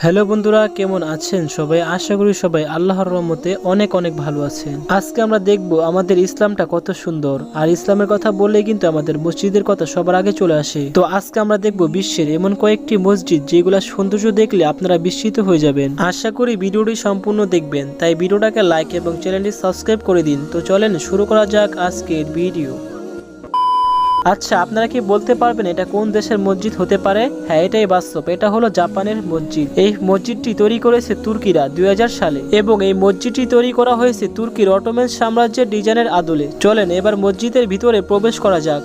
Hello বন্ধুরা, কেমন আছেন সবাই? আশা করি সবাই আল্লাহর রহমতে অনেক অনেক ভালো আছেন। আজকে আমরা দেখব আমাদের ইসলামটা কত সুন্দর। আর ইসলামের কথা বললেই কিন্তু আমাদের মসজিদের কথা সবার আগে চলে আসে। তো আজকে আমরা দেখব বিশ্বের এমন কয়েকটি মসজিদ যেগুলা সৌন্দর্য দেখলে আপনারা বিস্মিত হয়ে যাবেন। আশা করি ভিডিওটি সম্পূর্ণ দেখবেন, তাই ভিডিওটাকে লাইক এবং চ্যানেলটি সাবস্ক্রাইব করে দিন। তো চলেন শুরু করা যাক আজকের ভিডিও। আচ্ছা, আপনারা কি বলতে পারবেন এটা কোন দেশের মসজিদ হতে পারে? হ্যাঁ, এটাই বাস্তব। এটা হলো জাপানের মসজিদ। এই মসজিদটি তৈরি করেছে তুর্কিরা 2000 সালে এবং এই মসজিদটি তৈরি করা হয়েছে তুর্কির অটোমান সাম্রাজ্যের ডিজাইনের আদলে। চলেন এবার মসজিদের ভিতরে প্রবেশ করা যাক।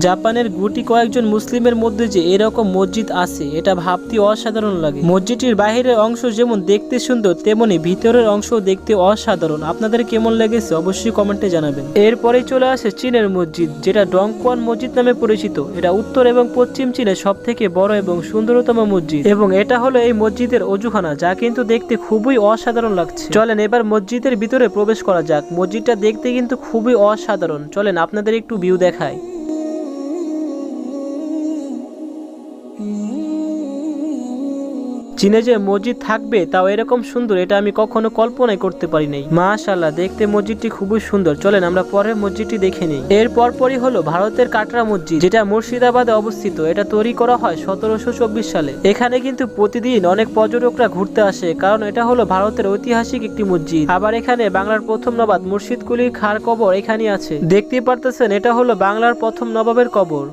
জাপানের গুটি কয়েকজন মুসলিমের মধ্যে যে এরকম মসজিদ আছে এটা ভাবতে অসাধারণ লাগে। মসজিদটির বাহিরের অংশ যেমন দেখতে সুন্দর, তেমনি ভিতরের অংশ দেখতে অসাধারণ। আপনাদের কেমন লেগেছে অবশ্যই কমেন্টে জানাবেন। এরপরেই চলে আসে চীনের মসজিদ, যেটা ডংকুয়ান মসজিদ নামে পরিচিত। এটা উত্তর এবং পশ্চিম চীনের সব থেকে বড় এবং সুন্দরতম মসজিদ এবং এটা হলো এই মসজিদের অজুখানা, যা কিন্তু দেখতে খুবই অসাধারণ লাগছে। চলেন এবার মসজিদের ভিতরে প্রবেশ করা যাক। মসজিদটা দেখতে কিন্তু খুবই অসাধারণ। চলেন আপনাদের একটু ভিউ দেখাই। চীনে যে মসজিদ থাকবে তাও এরকম সুন্দর, এটা আমি কখনো কল্পনাই করতে পারি নাই। মাশাআল্লাহ, দেখতে মসজিদটি খুবই সুন্দর। চলেন আমরা পরের মসজিদটি দেখে নিই। এর পরপরই হলো ভারতের কাটরা মসজিদ, যেটা মুর্শিদাবাদে অবস্থিত। এটা তৈরি করা হয় 1724 সালে। এখানে কিন্তু প্রতিদিন অনেক পর্যটকরা ঘুরতে আসে, কারণ এটা হলো ভারতের ঐতিহাসিক একটি মসজিদ। আবার এখানে বাংলার প্রথম নবাব মুর্শিদ কুলির খাঁর কবর এখানে আছে। দেখতেই পারতেছেন এটা হলো বাংলার প্রথম নবাবের কবর।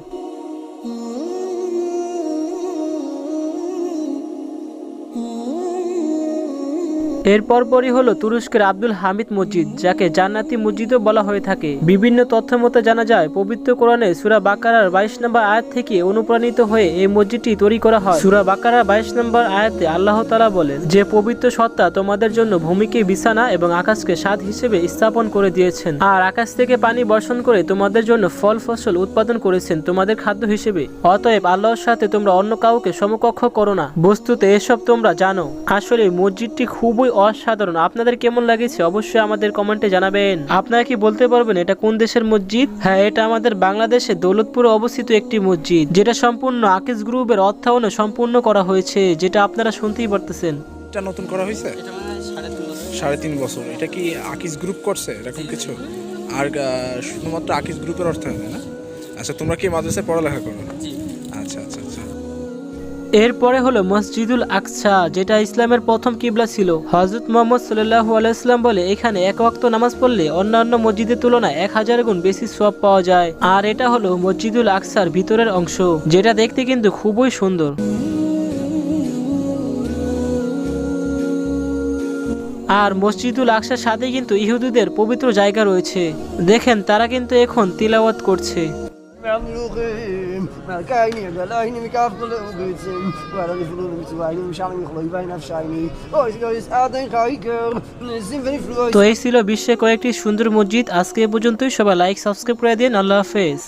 এর পরপরই হলো তুরস্কের আব্দুল হামিদ মসজিদ, যাকে জান্নাতি মসজিদও বলা হয়ে থাকে। বিভিন্ন তথ্য মতে জানা যায় পবিত্র কোরআনে সূরা বাকারার 22 নম্বর আয়াত থেকে অনুপ্রাণিত হয়ে এই মসজিদটি তৈরি করা হয়। সূরা বাকারার 22 নম্বর আয়াতে আল্লাহ তাআলা বলেন যে পবিত্র সত্তা তোমাদের জন্য ভূমিকে বিছানা এবং আকাশকে ছাদ হিসেবে স্থাপন করে দিয়েছেন, আর আকাশ থেকে পানি বর্ষণ করে তোমাদের জন্য ফল ফসল উৎপাদন করেছেন তোমাদের খাদ্য হিসেবে। অতএব আল্লাহর সাথে তোমরা অন্য কাউকে সমকক্ষ করো না। বস্তুতে এসব তোমরা জানো। আসলে মসজিদটি খুবই অসাধারণ। আপনাদের কেমন লাগেছে অবশ্যই আমাদের কমেন্টে জানাবেন। আপনারা কি বলতে পারবেন এটা কোন দেশের মসজিদ? হ্যাঁ, এটা আমাদের বাংলাদেশে দৌলতপুরে অবস্থিত একটি মসজিদ, যেটা সম্পূর্ণ আকিজ গ্রুপের অর্থায়নে সম্পূর্ণ করা হয়েছে, যেটা আপনারা শুনতেই পারতেছেন। এটা নতুন করা হয়েছে 3.5 বছর। এটা কি আকিজ গ্রুপ করছে এরকম কিছু? আর শুধুমাত্র আকিজ গ্রুপের অর্থায়নে না? আচ্ছা, তোমরা কি মাদ্রাসায় পড়ালেখা করো? আচ্ছা আচ্ছা আচ্ছা। এরপরে হলো মসজিদুল আকসা, যেটা ইসলামের প্রথম কিবলা ছিল। হযরত মুহাম্মদ সাল্লাল্লাহু আলাইহি ওয়াসাল্লাম বলে এখানে এক ওয়াক্ত নামাজ পড়লে অন্যান্য মসজিদের তুলনায় 1000 গুণ বেশি সওয়াব পাওয়া যায়। আর এটা হলো মসজিদুল আকসার ভিতরের অংশ, যেটা দেখতে কিন্তু খুবই সুন্দর। আর মসজিদুল আকসার সাথে কিন্তু ইহুদিদের পবিত্র জায়গা রয়েছে। দেখেন তারা কিন্তু এখন তিলাওয়াত করছে। তো এই ছিল বিশ্বে কয়েকটি সুন্দর মসজিদ। আজকে এ পর্যন্তই। সবাই লাইক সাবস্ক্রাইব করে দিন। আল্লাহ হাফেজ।